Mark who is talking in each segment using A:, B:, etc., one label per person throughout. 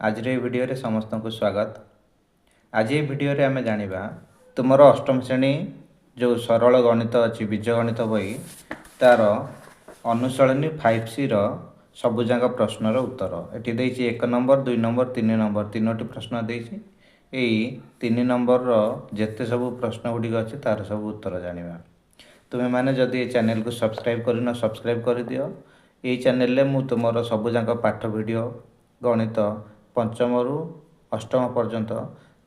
A: आज भिडियो रे समस्त को स्वागत। आज ये भिडियो रे आमे जानिबा तुमरो अष्टम श्रेणी जो सरल गणित अच्छी बीजगणित बही तार अनुसरणी 5C रो सबुजाक प्रश्नर उत्तर एटी देछि 1 नंबर 2 नंबर 3 नंबर तीनोटी प्रश्न देछि। एई 3 नंबर रो जेते सब प्रश्न गुडी अछि तार सब उत्तर जानिबा। तुमे माने जदि चैनल को सब्सक्राइब करना सब्सक्राइब कर दियो। एई चैनल रे मु तुमरो सबुजाक पाठ वीडियो गणित पंचम रु अष्टम पर्यंत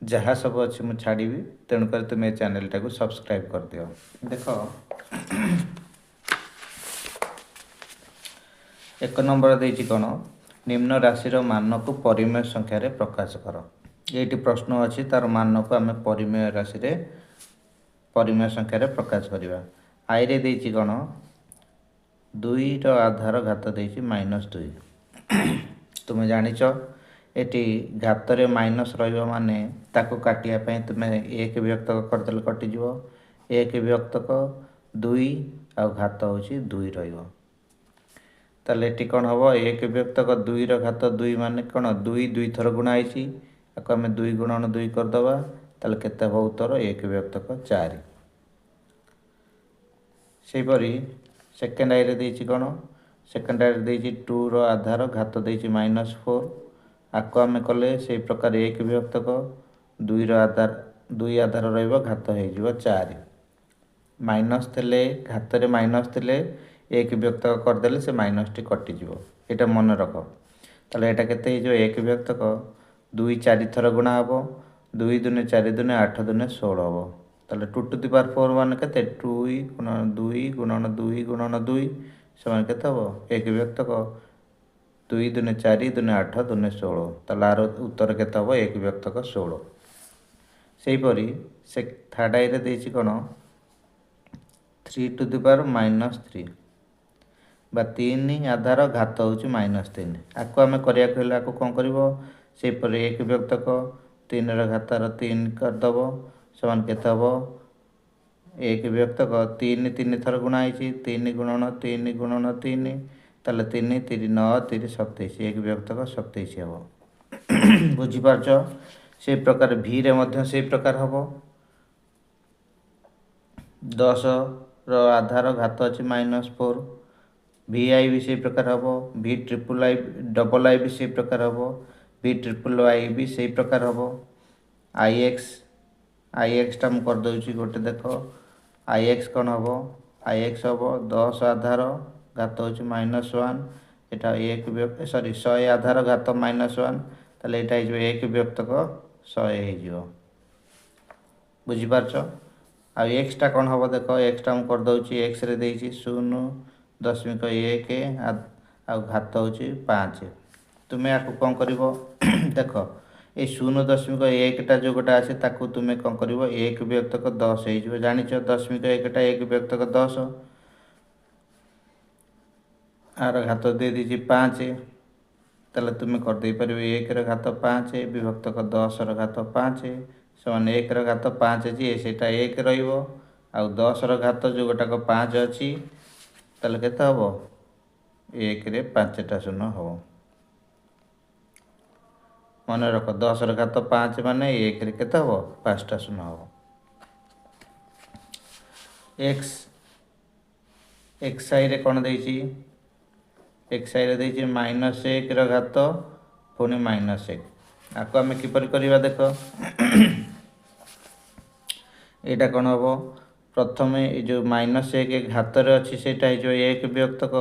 A: जहाँ सब अच्छी मुझे छाड़ी तेणुक तुम चैनल टाक सब्सक्राइब कर दियो। देख 1 नंबर देछि कौन निम्न राशि मान को परिमेय संख्या रे प्रकाश कर। ये प्रश्न अच्छी तार मान को आम परिमेय राशि रे परिमेय संख्या रे प्रकाश करवा। आई रे देछि कौन 2 रो आधार घात देछि -2। तुम जानिच एटी घात रे माइनस रहिबो माने ताको काटिया पय तुमे एक विभक्तक करदेल कटिଯିवो। एक विभक्तक 2 आ घात होछि 2 रहिबो। ताले एटी कोन हबो एक विभक्तक 2 रो घात 2 माने कोन 2 2 थर गुणा आइछि आको हमें 2 गुणन 2 कर दबा ताले केते हो उत्तर एक विभक्तक 4। सेपरी सेकेंड आई रे देछि कोन सेकेंड आई रे देछि 2 रो आधार घात देछि -4 आको आम कले से प्रकार एक विभक्तक 2 रो आधार 2 आधार रहिबो घात हो 4 माइनस थे घात रे माइनस थे एक विभक्तक करदेले से माइनस टी कटिଯିवो। एटा मन रख ताले एटा केते हो एक विभक्तक 2 4 थर गुणा हबो 2 दूने 4 दूने 8 दूने 16 हबो। ताले 2 टू द पावर 4 मान केते 2 गुणन 2 गुणन 2 गुणन 2 समान केते हबो एक विभक्तक 2 दूने 4 दूने 8 दूने 16 तार उत्तर केते हबो एक विभक्तक 16। सेहीपरि से थर्ड आई रे देछि कोन 3 टू द पावर -3 बा 3 आधार घात होछि -3 आको आमे करिया कहला आको कोन करबो सेहीपरि एक विभक्तक 3 रो घातार 3 कर दबो समान केते हबो एक विभक्तक 3 3 थर गुणा आइछि 3 गुणन 3 गुणन 3 ताले 3 3 9 3 27 एक विभक्तक 27 हम बुझीपारछ। से प्रकार भी रे मध्य से प्रकार हम 10 रो आधार घात अछि -4 भी आई भी से प्रकार हम भी ट्रिपल आई डबल आई भी से प्रकार हम भी ट्रिपल आई भी से प्रकार हम आई एक्स टा कर दउछि गोटे देख आई एक्स कौन हम आई एक्स हम 10 आधार घात होछि -1 एटा एक विभक्त सॉरी 100 आधार घात -1 ताले एटा हो एक विभक्तक 100 हो बुझी पारछ। आ एक्स टा कौन हम देख एक्स टा कर दउछि एक्स रे देछि 0.1 आ घात होछि 5 तुमे आको कौन करिवो देख ए 0.1 टा जो गोटा आसे ताकू तुमे कौन करिवो एक विभक्तक 10 हो जानिछ 0.1 टा एक विभक्तक 10 आर घात दे दीजिए 5 ताले तुम कर दे परिबो 1 रो घात 5 विभक्तक 10 रो घात 5 समान 1 रो घात 5 जी सेटा 1 रहिबो आ 10 रो घात जो गोटाक 5 अछि ताले केते हबो 1 रे 5 टा शून्य हबो मन रख 10 रो घात 5 माने 1 रे केते हबो 5 टा शून्य हबो। एक्स आई रे कोन देछि एक्स आई रे देछि -1 रो घात पुणी -1 आको आम किपर करवा देख एटा कौन हम प्रथम ये जो -1 घात रे अच्छी से एक विभक्तक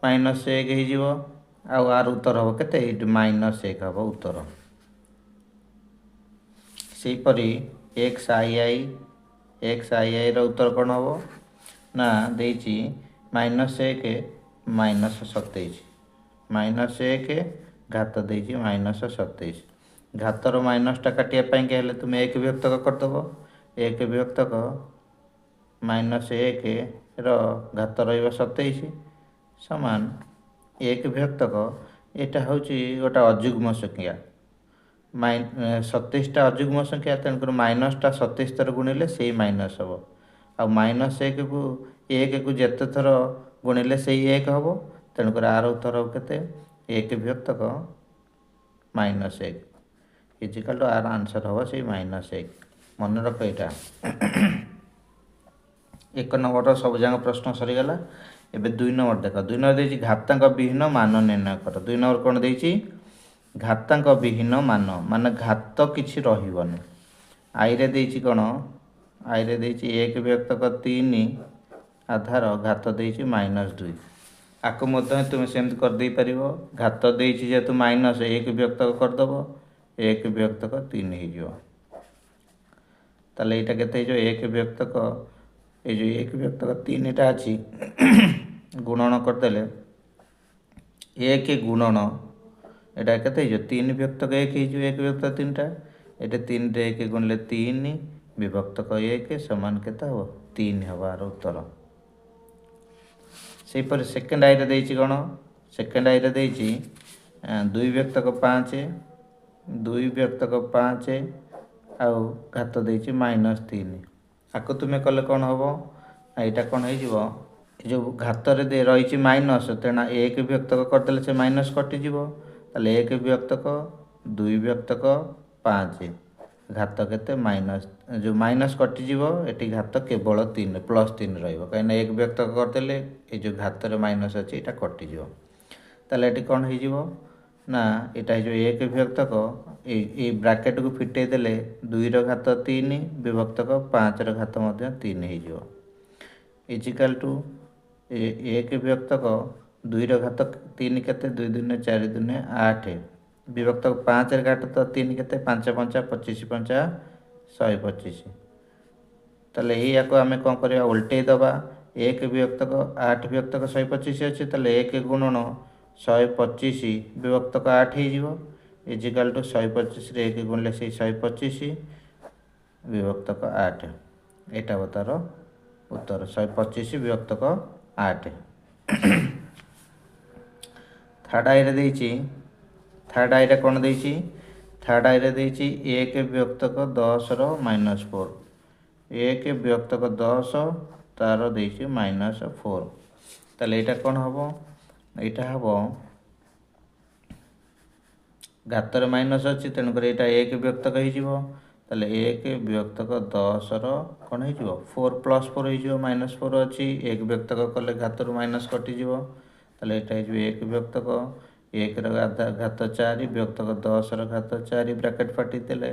A: -1 हो आर उत्तर हम केते -1 हम उत्तर। सेहीपरि एक्स आई रो उत्तर कौन हम ना देछि -1 -27 -1 घात देछि -27 घातर माइनस टा काटिया पाई के हेले तुम एक विभक्तक करदबो एक विभक्तक -1 रो घात रहिबो 27 समान एक विभक्तक एटा होछि गोटा अजुग्म संख्या 27 टा अजुग्म संख्या तेणुकर माइनस टा 27 थर गुणिले से माइनस हम आ -1 को 1 को जेते थर गुणिले से 1 हम तेणुकर आर उत्तर हम केते एक विभक्तक -1 इजिकाल टू आर आंसर हम से -1 मन रख यहाँ 1 नंबर सब जाक प्रश्न सरीगला। एवं 2 नंबर देख 2 नंबर देखिए घातांक विहीन मान निर्णय कर 2 नंबर कौन देखिए घातांक विहीन मान मान घात किसी रही आईरे देछि कौन आईरे देछि 1 व्यक्तक 3 आधार घात देछि -2 आपको तुम सेमती करदे पार घात देछि जेहेतु -1 व्यक्तक करदेव 1 व्यक्तक 3 हो ताले यहाँ केते 1 व्यक्तक ये जो 1 व्यक्तक 3टा अच्छी गुणन करदे 1 गुणन यहाँ के 3 व्यक्तक 1 हो 1 व्यक्तक 3टा ये 3 रे 1 गुणिले 3 विभक्तक 1 समान केते हम 3 हबार उत्तर। सेपर सेकेंड आईरे देछि कौन सेकेंड आईरे देछि 2 व्यक्तक 5 2 व्यक्तक 5 आउ घात देछि -3 आपको तुम्हें कले कौन हम यहाँ कौन हो जो घात दे रही माइनस तेना 1 व्यक्तक करदे से माइनस कटिज 1 व्यक्तक 2 व्यक्तक 5 घात के माइनस जो माइनस कटिज ये घात केवल 3 +3 रही 1 व्यक्तक करदे ये जो घात माइनस अच्छी यहाँ कटिज ताले ये कौन हो ना यहाँ जो 1 व्यक्तक ये ब्राकेट को फिटे देले 2 घात 3 विभक्तक 5 घात 3 हो इजिकाल टू 1 व्यक्तक 2 घात 3 केते 2 दूने 4 दूने 8 विभक्तक 5 घात तो 3 केते 5 5 25 5 125 ताले या को आमे कौन करवा उल्टे दबा 1 व्यक्तक 8 व्यक्तक 125 अच्छे ताले 1 गुणन 125 विभक्तक 8 हो इजिकाल टू 125 रे 1 गुणले से 125 विभक्तक 8 एटा बतार उत्तर 125 विभक्तक 8। थर्ड आईरे देछि थर्ड आईरे कौन देछि थर्ड आईरे देछि 1 व्यक्तक 10 रो -4 1 व्यक्तक 10 तार देछि -4 ताले एटा कौन हबो एटा हबो घातर माइनस अच्छी तेणुकर यहाँ 1 व्यक्तक हो ताले 1 व्यक्तक 10 कौन हो 4 + 4 हो -4 अच्छी 1 व्यक्तक कले घातर माइनस कटिज ताले यहाँ 1 व्यक्तक 1 घात 4 व्यक्तक 10 घात 4 ब्राकेट फाटी देले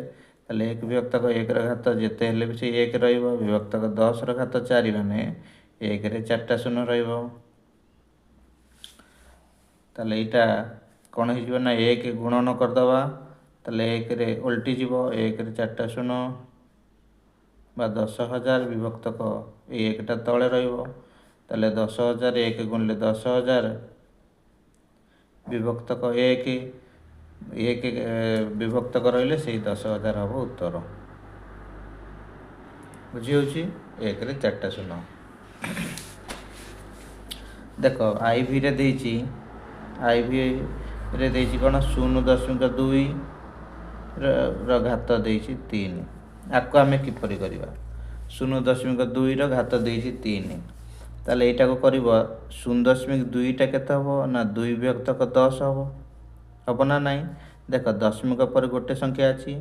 A: ताले 1 व्यक्तक 1 घात जिते हेले भी से 1 रहिबो विभक्तक 10 घात 4 माने 1 रे 4टा शून्य रहिबो ताले यहाँ कौन हो ना 1 गुणन करदे ताले 1 रे उल्टी जीव 1 रे 4टा शून्य बा 10,000 विभक्तक 1टा तले रहिबो ताले 10,000 1 गुणिले 10,000 विभक्तक 1 विभक्तक रहिले से 10,000 हम उत्तर बुझी होची 1 रे 4टा शून्य। देख आईवी रे देछि आईवी रे देछि कौन 0.2 घात देछि 3 आपको आम किपरि करवा 0.2 घात देछि 3 ताले एटा को करबो 0.2 टा केते हबो ना 2 व्यक्तक 10 हबो ना नहीं देख दशमिक पर गोटे संख्या अच्छी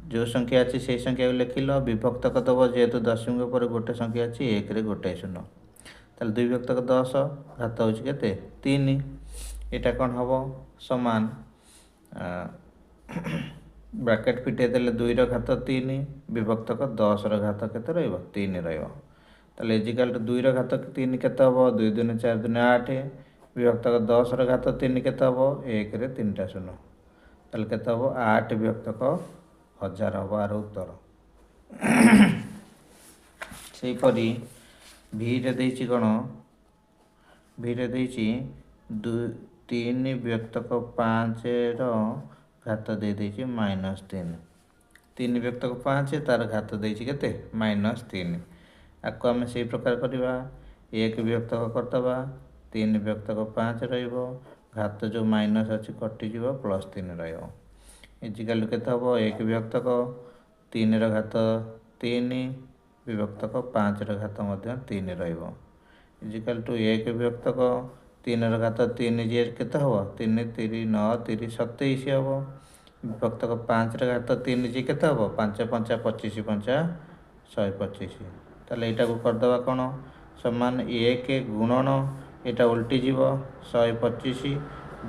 A: जो संख्या अच्छी से संख्या को लिखिल विभक्तक दब जेहेतु दशमिक पर गोटे संख्या अच्छी 1 रे गोटे शून्य ताले 2 व्यक्तक 10 घात होछि केते 3 एटा कौन हम समान ब्राकेट फिटे देले 2 घात 3 विभक्तक 10 घात केते रहिबो 3 रहिबो ताले इजिकाल टू 2 घात 3 केते हबो 2 दूने 4 दूने 8 विभक्तक 10 घात 3 केते हबो 1 रे 3टा शून्य ताले केते हबो 8 विभक्तक 1000 हबो आर उत्तर। सेहीपरि भी रे देछि कोन भी रे देछि 3 व्यक्तक 5 रो घात दे देछि -3 3 व्यक्तक 5 तार घात देछि केते -3 आपको आम से प्रकार करवा 1 व्यक्तक करदबा 3 व्यक्तक 5 रहिबो घात जो माइनस अच्छी कटिज +3 रहिबो इजिकाल केते हबो 1 व्यक्तक 3 रो घात 3 विभक्तक 5 रो घात 3 रहिबो इजिकाल टू 1 व्यक्तक 3 रो घात 3 जे केते हबो 3 3 9 3 27 हबो ବିଭକ୍ତକ 5 ରେ ଘାତ 3 ଯେ କେତେ ହେବ 5 5 25 5 125। ତାହେଲେ ଏଇଟାକୁ କରିଦେବା କ'ଣ ସମାନ 1 ଗୁଣନ ଏଇଟା ଓଲଟିଯିବ 125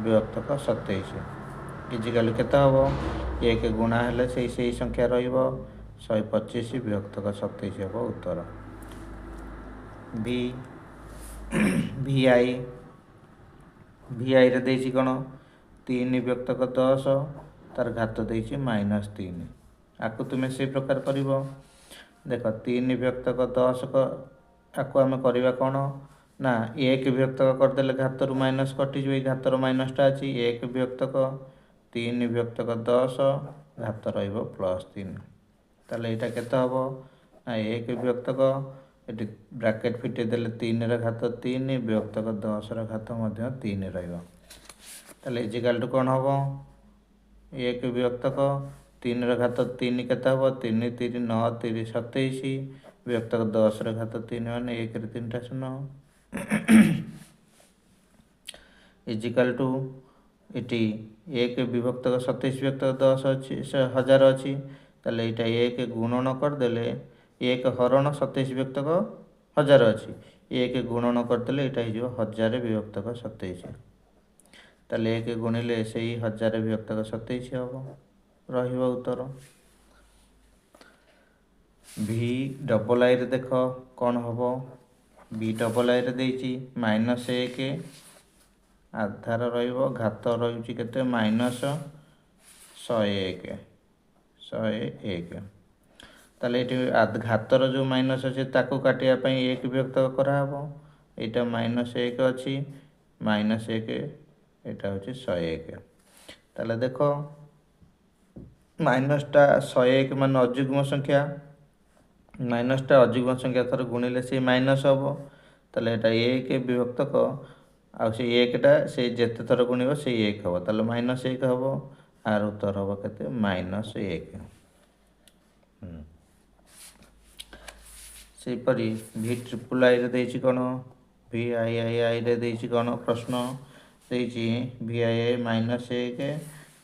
A: ବିଭକ୍ତକ 27 ଇଜିକାଲି କେତେ ହେବ 1 ଗୁଣା ହେଲେ ସେଇ ସଂଖ୍ୟା ରହିବ 125 ବିଭକ୍ତକ 27 ହେବ ଉତ୍ତର। ଭିଆଇରେ ଦେଇଛି କ'ଣ 3 ବିଭକ୍ତକ 10 ତାର ଘାତ ଦେଇଛି -3। ଆକୁ ତୁମେ ସେଇ ପ୍ରକାର କରିବ। ଦେଖ 3 ବିଭକ୍ତକ 10 ଆକୁ ଆମେ କରିବା କ'ଣ ନା 1 ବିଭକ୍ତକ କରିଦେଲେ ଘାତରୁ ମାଇନସ୍ କଟିଯିବ। ଏଇ ଘାତର ମାଇନସ୍ଟା ଅଛି 1 ବିଭକ୍ତକ 3 ବିଭକ୍ତକ 10 ଘାତ ରହିବ +3। ତାହେଲେ ଏଇଟା କେତେ ହେବ ନା 1 ବିଭକ୍ତକ ଏଠି ବ୍ରାକେଟ୍ ଫିଟେଇ ଦେଲେ 3 ର ଘାତ 3 ବିଭକ୍ତକ 10 ର ଘାତ ମଧ୍ୟ 3 ରହିବ। ତାହେଲେ ଇଜିକାଲଠୁ କ'ଣ ହେବ 1 ବିଭକ୍ତକ 3 ର ଘାତ 3 କେତେ ହେବ 3 3 9 3 27 ବିଭକ୍ତକ 10 ର ଘାତ 3 ମାନେ 1 ରେ 3ଟା ଶୂନ ଇଜିକାଲଠୁ ଏଠି 1 ବିଭକ୍ତକ 27 ବିଭକ୍ତକ 10 ଅଛି 1000 ଅଛି। ତାହେଲେ ଏଇଟା 1 ଗୁଣନ କରିଦେଲେ 1 ହରଣ 27 ବିଭକ୍ତକ 1000 ଅଛି 1 ଗୁଣନ କରିଦେଲେ ଏଇଟା ହେଇଯିବ 1000 ବିଭକ୍ତକ 27। ତାହେଲେ 1 ଗୁଣିଲେ ସେଇ 1000 ବିଭକ୍ତକ 27 ହେବ ରହିବ ଉତ୍ତର। VIIରେ ଦେଖ କ'ଣ ହେବ VIIରେ ଦେଇଛି -1 ଆଧାର ରହିବ ଘାତ ରହିଛି କେତେ -101। ତାହେଲେ ଏଠି ଘାତର ଯେଉଁ ମାଇନସ୍ ଅଛି ତାକୁ କାଟିବା ପାଇଁ 1 ବିଭକ୍ତକ କରାହେବ। ଏଇଟା -1 ଅଛି -1 ଏଇଟା ହେଉଛି 101। ତାହେଲେ ଦେଖ ମାଇନସ୍ଟା 101 ମାନେ ଅଯୁଗ୍ମ ସଂଖ୍ୟା ମାଇନସ୍ଟା ଅଯୁଗ୍ମ ସଂଖ୍ୟା ଥର ଗୁଣିଲେ ସେଇ ମାଇନସ୍ ହେବ। ତାହେଲେ ଏଇଟା 1 ବିଭକ୍ତକ ଆଉ ସେଇ 1ଟା ସେଇ ଯେତେ ଥର ଗୁଣିବ ସେଇ 1 ହେବ। ତାହେଲେ -1 ହେବ ଆର ଉତ୍ତର ହେବ କେତେ -1। ସେହିପରି VIIIରେ ଦେଇଛି କ'ଣ VIIରେ ଦେଇଛି କ'ଣ ପ୍ରଶ୍ନ ଦେଇଛି VII -1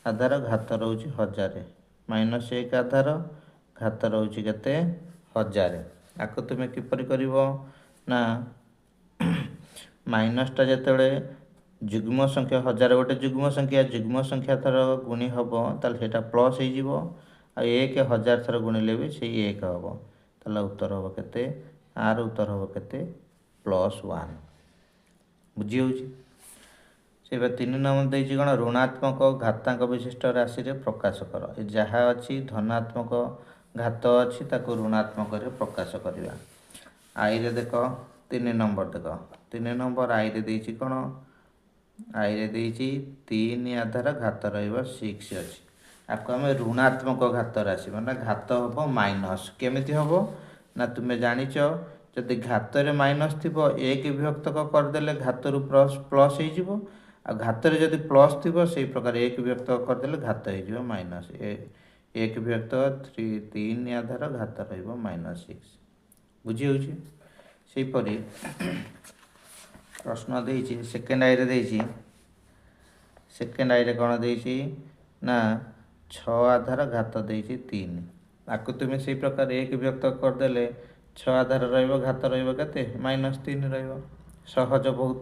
A: ଆଧାର ଘାତ ରହୁଛି 1000 -1 ଆଧାର ଘାତ ରହୁଛି କେତେ 1000। ଆକୁ ତୁମେ କିପରି କରିବ ନା ମାଇନସ୍ଟା ଯେତେବେଳେ ଯୁଗ୍ମ ସଂଖ୍ୟା 1000 ଗୋଟେ ଯୁଗ୍ମ ସଂଖ୍ୟା ଥର ଗୁଣି ହେବ ତାହେଲେ ସେଇଟା ପ୍ଲସ୍ ହେଇଯିବ ଆଉ 1 1000 ଥର ଗୁଣିଲେ ବି ସେଇ 1 ହେବ। ତାହେଲେ ଉତ୍ତର ହେବ କେତେ ଆର ଉତ୍ତର ହେବ କେତେ +1 ବୁଝି ହେଉଛି। ସେଇବା 3 ନମ୍ବର ଦେଇଛି କ'ଣ ଋଣାତ୍ମକ ଘାତାଙ୍କ ବିଶିଷ୍ଟ ରାଶିରେ ପ୍ରକାଶ କର। ଯାହା ଅଛି ଧନାତ୍ମକ ଘାତ ଅଛି ତାକୁ ଋଣାତ୍ମକରେ ପ୍ରକାଶ କରିବା। ଆଇରେ ଦେଖ 3 ନମ୍ବର ଦେଖ 3 ନମ୍ବର ଆଇରେ ଦେଇଛି କ'ଣ ଆଇରେ ଦେଇଛି 3 ଆଧାର ଘାତ ରହିବ 6 ଅଛି। ଆକୁ ଆମେ ଋଣାତ୍ମକ ଘାତ ରାଶି ମାନେ ଘାତ ହେବ ମାଇନସ୍। କେମିତି ହେବ ନା ତୁମେ ଜାଣିଛ ଯଦି ଘାତରେ ମାଇନସ୍ ଥିବ 1 ବିଭକ୍ତକ କରିଦେଲେ ଘାତରୁ ପ୍ଲସ୍ ହେଇଯିବ ଆଉ ଘାତରେ ଯଦି ପ୍ଲସ୍ ଥିବ ସେଇ ପ୍ରକାର 1 ବିଭକ୍ତକ କରିଦେଲେ ଘାତ ହେଇଯିବ ମାଇନସ୍। 1 ବିଭକ୍ତକ 3 ଆଧାର ଘାତ ରହିବ -6 ବୁଝି ହେଉଛି। ସେହିପରି ପ୍ରଶ୍ନ ଦେଇଛି ସେକେଣ୍ଡ ଆଇରେ ଦେଇଛି ସେକେଣ୍ଡ ଆଇରେ କ'ଣ ଦେଇଛି ନା 6 ଆଧାର ଘାତ ଦେଇଛି 3। ଆକୁ ତୁମେ ସେଇ ପ୍ରକାର 1 ବିଭକ୍ତକ କରିଦେଲେ 6 ଆଧାର ରହିବ ଘାତ ରହିବ କେତେ -3 ରହିବ ସହଜ ବହୁତ।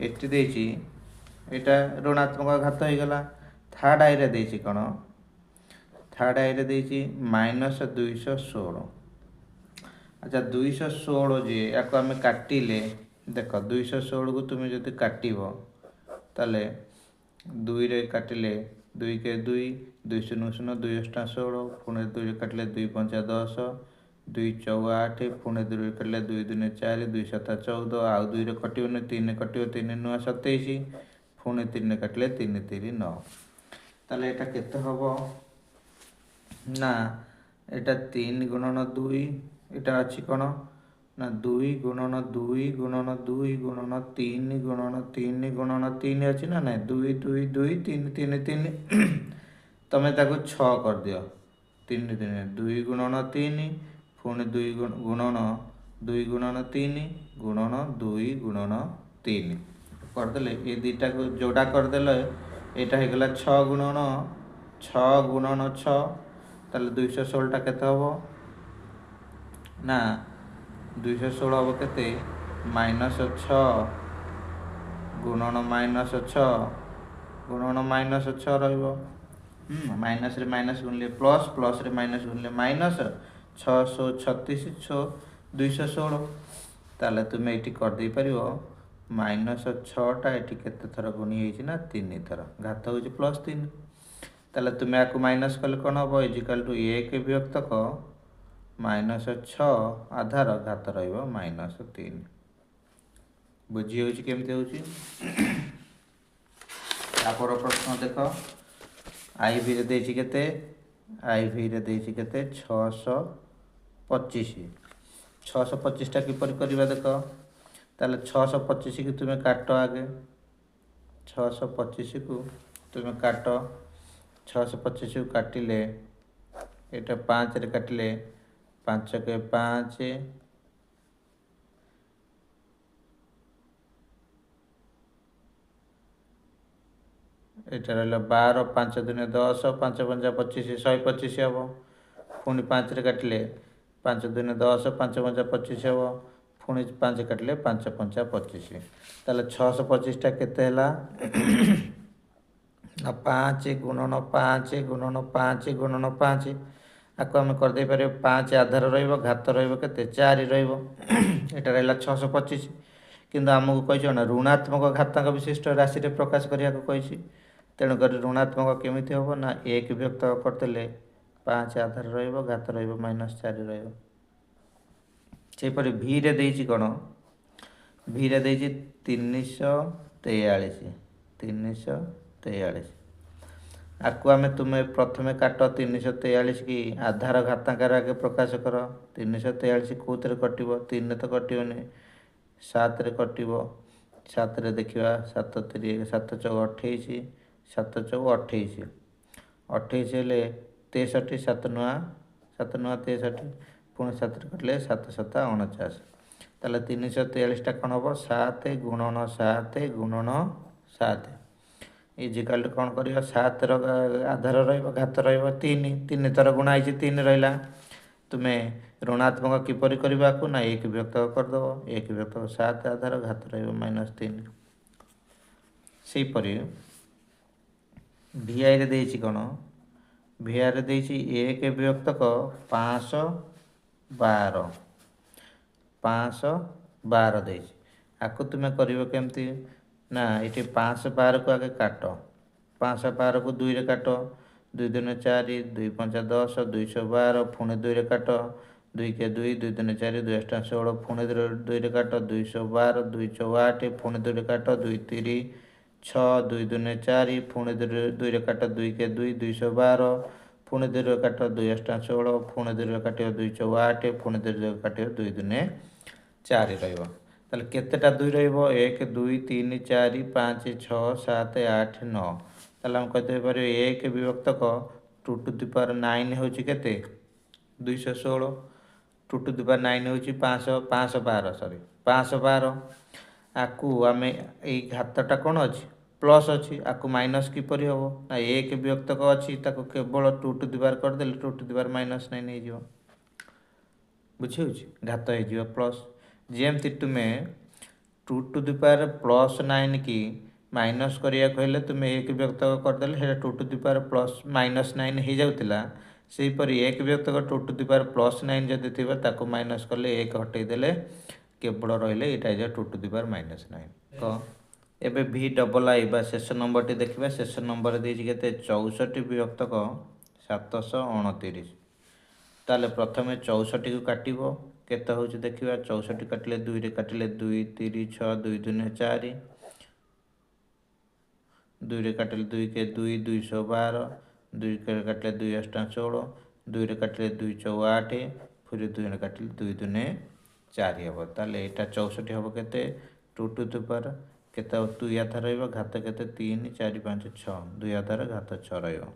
A: ଏଠି ଦେଇଛି ଏଇଟା ଋଣାତ୍ମକ ଘାତ ହେଇଗଲା। ଥାର୍ଡ଼ ଆଇରେ ଦେଇଛି କ'ଣ ଥାର୍ଡ଼ ଆଇରେ ଦେଇଛି -216। ଆଚ୍ଛା 216 ଯିଏ ୟାକୁ ଆମେ କାଟିଲେ ଦେଖ 216କୁ ତୁମେ ଯଦି କାଟିବ ତାହେଲେ 2ରେ କାଟିଲେ 2 କେ 2 2 0 0 2 ଅଷ୍ଟା 16 ପୁଣି 2ରେ କାଟିଲେ 2 5 10 2 4 8 ପୁଣି 2ରେ କାଟିଲେ 2 2 4 2 7 14 ଆଉ 2ରେ କଟିବନି 3ରେ କଟିବ 3 9 27 ପୁଣି 3ରେ କାଟିଲେ 3 3 9। ତାହେଲେ ଏଇଟା କେତେ ହେବ ନା ଏଇଟା 3 ଗୁଣନ 2 ଏଇଟା ଅଛି କ'ଣ ନା 2 ଗୁଣନ 2 ଗୁଣନ 2 ଗୁଣନ 3 ଗୁଣନ 3 ଗୁଣନ 3 ଅଛି ନା ନାଇଁ 2 2 2 3 3 3 ତମେ ତାକୁ 6 କରିଦିଅ 3 3 2 ଗୁଣନ 3 ପୁଣି 2 ଗୁଣନ 2 ଗୁଣନ 3 ଗୁଣନ 2 ଗୁଣନ 3 କରିଦେଲେ ଏ ଦୁଇଟାକୁ ଯୋଡ଼ା କରିଦେଲେ ଏଇଟା ହେଇଗଲା 6 ଗୁଣନ छः गुणन 6 ताले 216टा केते हबो ना 216 हबो केते -6 गुणन -6 गुणन -6 रहिबो माइनस रे माइनस गुणले प्लस प्लस रे माइनस गुणले माइनस 636 216 ताले तुम ये कर दे पारिबो -6टा ये केते थर गुणी होइछि ना 3 थर घात होइछि +3 ताले तुम याकू माइनस कले कोन हबो इजिकल टू 1 विभक्तक -6 आधार घात रहिबो -3 बुझी होइछि केमते होइछि तापर प्रश्न देख आईवी रे देछि केते आईवी रे देछि केते 625 625टा किपर करबा देख ताले 625 की तुम काट आगे 625 को तुम काट 625 को काटिले एटा 5 रे काटिले 5 के 5 एटा रहला 12 5 दिन 10 5 5 25 125 हबो पुणी 5 रे काटिले 5 दिन 10 5 5 25 हबो पुणी 5 काटिले 5 5 25 ताले 625टा केते हला 5 गुणन 5 गुणन 5 गुणन 5 आको आम कर दे पारे 5 आधार रहिबो घात रहिबो केते 4 रहिबो एटा रहला 625 किंतु आमको कहिछ ना ऋणात्मक घातांक विशिष्ट राशि रे प्रकाश करिया को कहिछि तेणुक ऋणात्मक केमिति हम ना 1 विभक्त करते 5 आधार घात -4 रहीपर भी रे देछि कौन भी रे देछि 343 343 आपको आम तुम्हें प्रथम काट 343 की आधार घातांकार आगे प्रकाश कर 343 कौन कटो 3 तो कटोनी 7 रे कटो 7 रे देखा 7 3 7 4 28 7 4 28 28 हेले 63 7 9 63 पुणी 7 कटले 7 7 49 ताले 343टा कौन हम 7 गुणन 7 गुणन 7 इजिकाल कौन कर 7 आधार घात रहीब 3 थर गुणा 3 रहा तुम्हें ऋणात्मक किपर करने को ना 1 विभक्त करदेव 1 विभक्त 7 आधार घात -3 सेहीपरि VI रे देछि कौन VI रे देछि 1 विभक्तक 512 512 देछि आको तुम कर केमती ना ये 512 को आगे काट 512 को 2 रे काट 2 दिन 4 2 5 10 212 पुणे 2 रे काट 2 के 2 2 दिन 4 2 8 16 पुणे 2 रे काट 212 2 8 पुणे 2 रे काट 2 3 6 2 दिन 4 पुणे 2 रे काट 2 के 2 212 पुणे 2 रे काट 2 8 16 पुणे 2 रे काट 208 पुणे 2 रे काट 2 दिन 4 रहिबो ताले केतेटा 2 रहिबो 1 2 3 4 5 6 7 8 9 ताले हम कहते पारे 1 विभक्तक 2 टू द पावर 9 होची केते 216 2 टू द पावर 9 होची 512 सॉरी 512 आकु आमे ए घातटा कोन अछि प्लस अछि आकु माइनस किपरि होबो ना 1 विभक्तक अछि ताको केवल 2 टू द पावर कर देले 2 टू द पावर -9 नै जिवो बुझी होची घात हे जिवो प्लस जेमती तुम्हें 2 टू द पावर +9 की माइनस करिया कहले तुम्हें 1 विभक्त करदेले हेटा 2 टू द पावर -9 हो जाउतिला सेहीपरि 1 विभक्त 2 टू द पावर +9 जदि थिबा ताको माइनस कले 1 हटै देले केवल रहिले एटा जे 2 टू द पावर -9 क एबे भी डबल आई बा शेष नंबर टी देखिबा शेष नंबर देछि केते 64 विभक्तक 729 ताले प्रथमे 64 को काटिबो केते होची देखिबा 64 काटिले 2 रे काटिले 2 3 6 2 2 4 2 रे काटिले 2 के 2 212 2 के काटिले 2 8 16 2 रे काटिले 2 4 8 फिर 2 रे काटिले 2 2 4 हबो ताले एटा 64 हबो केते 2 टू द पावर केते 2 आधार रहइबो घात केते 3 4 5 6 2 आधार घात 6 रहइबो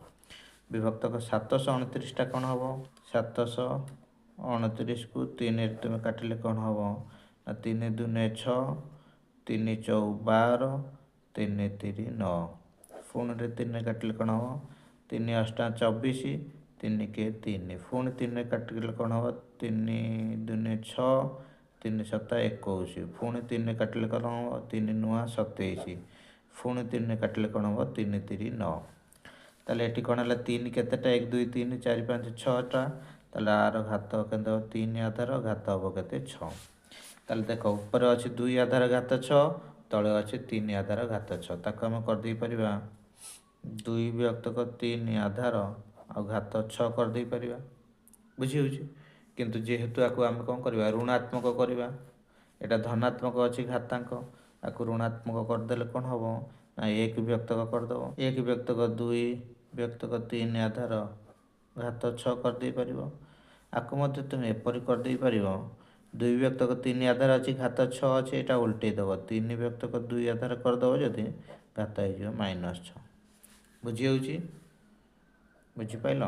A: विभक्तक 729 टा कोन हबो 729 को 3 रे तुम काटिले कोन हबो 3 2 6 3 4 12 3 3 9 पुणी रे 3 काटिले कोन हबो ତିନି ଅଷ୍ଟା 24, 3 କେ 3, ପୁଣି 3 କାଟିଲେ କ'ଣ ହେବ 3 2 6, 3 7 21, ପୁଣି 3 କାଟିଲେ କ'ଣ ହେବ 3 9 27, ପୁଣି 3 କାଟିଲେ କ'ଣ ହେବ 3 3 9। ତାହେଲେ ଏଠି କ'ଣ ହେଲା 3 କେତେଟା 1 2 3 4 5 6ଟା, ତାହେଲେ ଆର ଘାତ କେତେ ହେବ 3 ଆଧାର ଘାତ ହେବ କେତେ 6। ତାହେଲେ ଦେଖ ଉପରେ ଅଛି 2 ଆଧାର ଘାତ 6, ତଳେ ଅଛି 3 ଆଧାର ଘାତ 6, ତାକୁ ଆମେ କରିଦେଇପାରିବା 2 ବିଭକ୍ତକ 3 ଆଧାର ଆଉ ଘାତ 6 କରିଦେଇପାରିବା, ବୁଝି ହେଉଛି। କିନ୍ତୁ ଯେହେତୁ ଆକୁ ଆମେ କ'ଣ କରିବା ଋଣାତ୍ମକ କରିବା, ଏଇଟା ଧନାତ୍ମକ ଅଛି ଘାତାଙ୍କ, ଆକୁ ଋଣାତ୍ମକ କରିଦେଲେ କ'ଣ ହେବ ନା 1 ବିଭକ୍ତକ କରିଦେବ, 1 ବିଭକ୍ତକ 2 ବିଭକ୍ତକ 3 ଆଧାର ଘାତ 6 କରିଦେଇପାରିବ। ଆକୁ ମଧ୍ୟ ତୁମେ ଏପରି କରିଦେଇପାରିବ 2 ବିଭକ୍ତକ 3 ଆଧାର ଅଛି ଘାତ 6 ଅଛି, ଏଇଟା ଉଲ୍ଟେଇ ଦେବ 3 ବିଭକ୍ତକ 2 ଆଧାର କରିଦେବ ଯଦି ଘାତ ହେଇଯିବ -6। ବୁଝି ହେଉଛି, ବୁଝିପାରିଲ।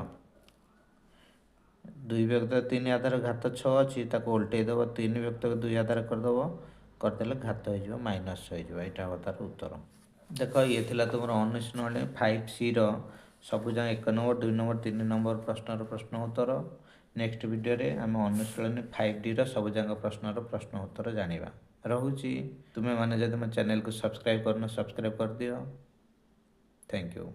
A: 2 ବିଭକ୍ତକ 3 ଆଧାର ଘାତ 6 ଅଛି, ତାକୁ ଉଲ୍ଟେଇ ଦେବ 3 ବିଭକ୍ତକ 2 ଆଧାର କରିଦେବ, କରିଦେଲେ ଘାତ ହେଇଯିବ -6 ହେଇଯିବ, ଏଇଟା ହେବ ତା'ର ଉତ୍ତର। ଦେଖ ଇଏ ଥିଲା ତୁମର ଅନୁଶୀଳନୀ 5Cର ସବୁଯାକ 1 ନମ୍ବର 2 ନମ୍ବର 3 ନମ୍ବର ପ୍ରଶ୍ନର ପ୍ରଶ୍ନ ଉତ୍ତର। ନେକ୍ସଟ ଭିଡ଼ିଓରେ ଆମେ ଅନୁଶୀଳନୀ 5Dର ସବୁଯାକ ପ୍ରଶ୍ନର ପ୍ରଶ୍ନ ଉତ୍ତର ଜାଣିବା। ରହୁଛି, ତୁମେମାନେ ଯଦି ମୋ ଚ୍ୟାନେଲକୁ ସବସ୍କ୍ରାଇବ୍ କରିନ ସବସ୍କ୍ରାଇବ୍ କରିଦିଅ। Thank you.